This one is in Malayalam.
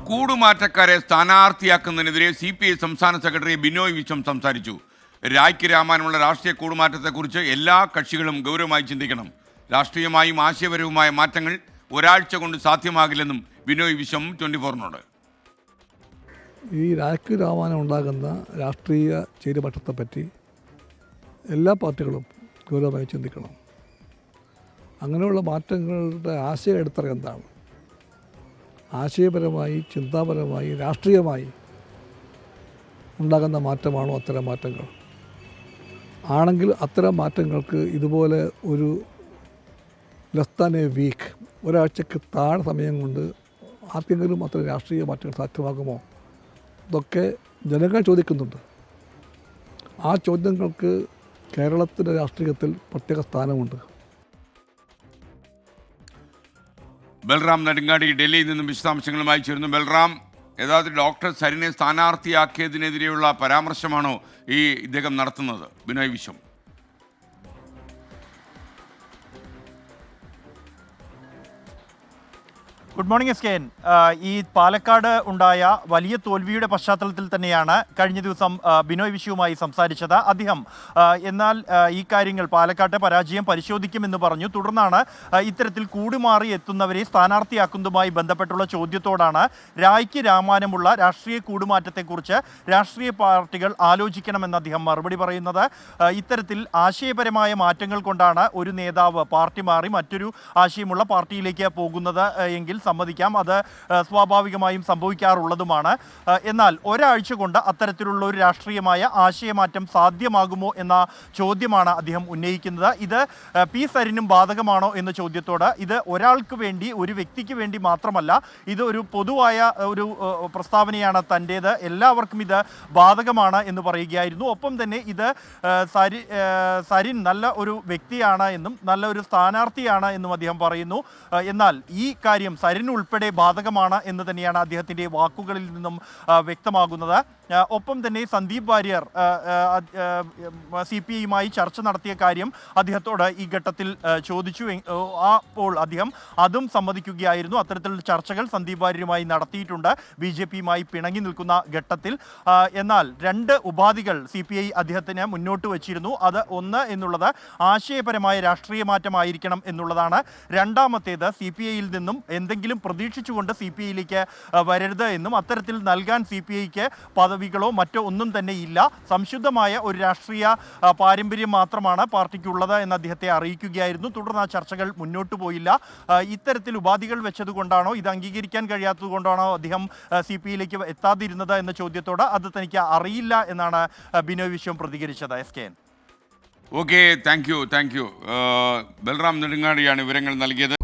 കൂടുമാറ്റക്കാരെ സ്ഥാനാർത്ഥിയാക്കുന്നതിനെതിരെ CPI സംസ്ഥാന സെക്രട്ടറി ബിനോയ് വിശ്വം സംസാരിച്ചു. രായ്ക്ക് രാമാനുള്ള രാഷ്ട്രീയ കൂടുമാറ്റത്തെക്കുറിച്ച് എല്ലാ കക്ഷികളും ഗൗരവമായി ചിന്തിക്കണം. രാഷ്ട്രീയമായും ആശയപരവുമായ മാറ്റങ്ങൾ ഒരാഴ്ച കൊണ്ട് സാധ്യമാകില്ലെന്നും ബിനോയ് വിശ്വം 24-നോട്. ഈ രായ്ക്ക് രാമാനം ഉണ്ടാകുന്ന രാഷ്ട്രീയ ചേരുമാറ്റത്തെപ്പറ്റി എല്ലാ പാർട്ടികളും ഗൗരവമായി ചിന്തിക്കണം. അങ്ങനെയുള്ള മാറ്റങ്ങളുടെ ആശയം എടുത്തറിയാൻ എന്താണ്? ആശയപരമായി, ചിന്താപരമായി, രാഷ്ട്രീയമായി ഉണ്ടാകുന്ന മാറ്റമാണോ അത്തരം മാറ്റങ്ങൾ? ആണെങ്കിൽ അത്തരം മാറ്റങ്ങൾക്ക് ഇതുപോലെ ഒരു ലെസ് ദാൻ എ വീക്ക്, ഒരാഴ്ചക്ക് താഴെ സമയം കൊണ്ട് ആർക്കെങ്കിലും അത്തരം രാഷ്ട്രീയ മാറ്റങ്ങൾ സാധ്യമാകുമോ? ഇതൊക്കെ ജനങ്ങൾ ചോദിക്കുന്നുണ്ട്. ആ ചോദ്യങ്ങൾക്ക് കേരളത്തിൻ്റെ രാഷ്ട്രീയത്തിൽ പ്രത്യേക സ്ഥാനമുണ്ട്. ബൽറാം നെടുങ്ങാടി ഡൽഹിയിൽ നിന്നും വിശദാംശങ്ങളുമായി ചേരുന്നു. ബൽറാം, യഥാർത്ഥത്തിൽ ഡോക്ടർ സരിനെ സ്ഥാനാർത്ഥിയാക്കിയതിനെതിരെയുള്ള പരാമർശമാണോ ഇദ്ദേഹം നടത്തുന്നത്, Binoy Viswam? Good morning SKN. ഈ പാലക്കാട് ഉണ്ടായ വലിയ തോൽവിയുടെ പശ്ചാത്തലത്തിൽ തന്നെയാണ് കഴിഞ്ഞ ദിവസം ബിനോയ് വിശ്വവുമായി സംസാരിച്ചത് അദ്ദേഹം. എന്നാൽ ഈ കാര്യങ്ങൾ, പാലക്കാട്ടെ പരാജയം പരിശോധിക്കുമെന്ന് പറഞ്ഞു. തുടർന്നാണ് ഇത്തരത്തിൽ കൂടുമാറി എത്തുന്നവരെ സ്ഥാനാർത്ഥിയാക്കുന്നതുമായി ബന്ധപ്പെട്ടുള്ള ചോദ്യത്തോടാണ് രായ്ക്ക് രാമാനമുള്ള രാഷ്ട്രീയ കൂടുമാറ്റത്തെക്കുറിച്ച് രാഷ്ട്രീയ പാർട്ടികൾ ആലോചിക്കണമെന്ന് അദ്ദേഹം മറുപടി പറയുന്നത്. ഇത്തരത്തിൽ ആശയപരമായ മാറ്റങ്ങൾ കൊണ്ടാണ് ഒരു നേതാവ് പാർട്ടി മാറി മറ്റൊരു ആശയമുള്ള പാർട്ടിയിലേക്ക് പോകുന്നത് എങ്കിൽ സമ്മതിക്കാം, അത് സ്വാഭാവികമായും സംഭവിക്കാറുള്ളതുമാണ്. എന്നാൽ ഒരാഴ്ച കൊണ്ട് അത്തരത്തിലുള്ള ഒരു രാഷ്ട്രീയമായ ആശയമാറ്റം സാധ്യമാകുമോ എന്ന ചോദ്യമാണ് അദ്ദേഹം ഉന്നയിക്കുന്നത്. ഇത് പി സരിനും ബാധകമാണോ എന്ന ചോദ്യത്തോട്, ഇത് ഒരാൾക്ക് വേണ്ടി, ഒരു വ്യക്തിക്ക് വേണ്ടി മാത്രമല്ല, ഇത് ഒരു പൊതുവായ ഒരു പ്രസ്താവനയാണ് തൻ്റേത്, എല്ലാവർക്കും ഇത് ബാധകമാണ് എന്ന് പറയുകയായിരുന്നു. ഒപ്പം തന്നെ ഇത് സരിൻ നല്ല ഒരു വ്യക്തിയാണ് എന്നും നല്ല ഒരു സ്ഥാനാർത്ഥിയാണ് എന്നും അദ്ദേഹം പറയുന്നു. എന്നാൽ ഈ കാര്യം സരിനുൾപ്പെടെ ബാധകമാണ് എന്ന് തന്നെയാണ് അദ്ദേഹത്തിൻ്റെ വാക്കുകളിൽ നിന്നും വ്യക്തമാകുന്നത്. ഒപ്പം തന്നെ സന്ദീപ് വാര്യർ CPIയുമായി ചർച്ച നടത്തിയ കാര്യം അദ്ദേഹത്തോട് ഈ ഘട്ടത്തിൽ ചോദിച്ചു. അപ്പോൾ അദ്ദേഹം അതും സമ്മതിക്കുകയായിരുന്നു. അത്തരത്തിൽ ചർച്ചകൾ സന്ദീപ് വാര്യരുമായി നടത്തിയിട്ടുണ്ട് BJPയുമായി പിണങ്ങി നിൽക്കുന്ന ഘട്ടത്തിൽ. എന്നാൽ രണ്ട് ഉപാധികൾ CPI അദ്ദേഹത്തിന് മുന്നോട്ട് വച്ചിരുന്നു. അത് ഒന്ന് എന്നുള്ളത് ആശയപരമായ രാഷ്ട്രീയ മാറ്റമായിരിക്കണം എന്നുള്ളതാണ്. രണ്ടാമത്തേത് CPIയിൽ നിന്നും എന്തെങ്കിലും പ്രതീക്ഷിച്ചുകൊണ്ട് CPIയിലേക്ക് വരരുത് എന്നും, അത്തരത്തിൽ നൽകാൻ CPIക്ക് പദവികളോ മറ്റോ ഒന്നും തന്നെ ഇല്ല, സംശുദ്ധമായ ഒരു രാഷ്ട്രീയ പാരമ്പര്യം മാത്രമാണ് പാർട്ടിക്കുള്ളത് എന്ന് അദ്ദേഹത്തെ അറിയിക്കുകയായിരുന്നു. തുടർന്ന് ആ ചർച്ചകൾ മുന്നോട്ട് പോയില്ല. ഇത്തരത്തിൽ ഉപാധികൾ വെച്ചതുകൊണ്ടാണോ, ഇത് അംഗീകരിക്കാൻ കഴിയാത്തത് കൊണ്ടാണോ അദ്ദേഹം CPIയിലേക്ക് എത്താതിരുന്നത് എന്ന ചോദ്യത്തോട് അത് തനിക്ക് അറിയില്ല എന്നാണ് ബിനോയ് വിശ്വം പ്രതികരിച്ചത്. SKN. Okay, thank you. Balram നെടുങ്ങാടിയാണ് വിവരങ്ങൾ നൽകിയത്.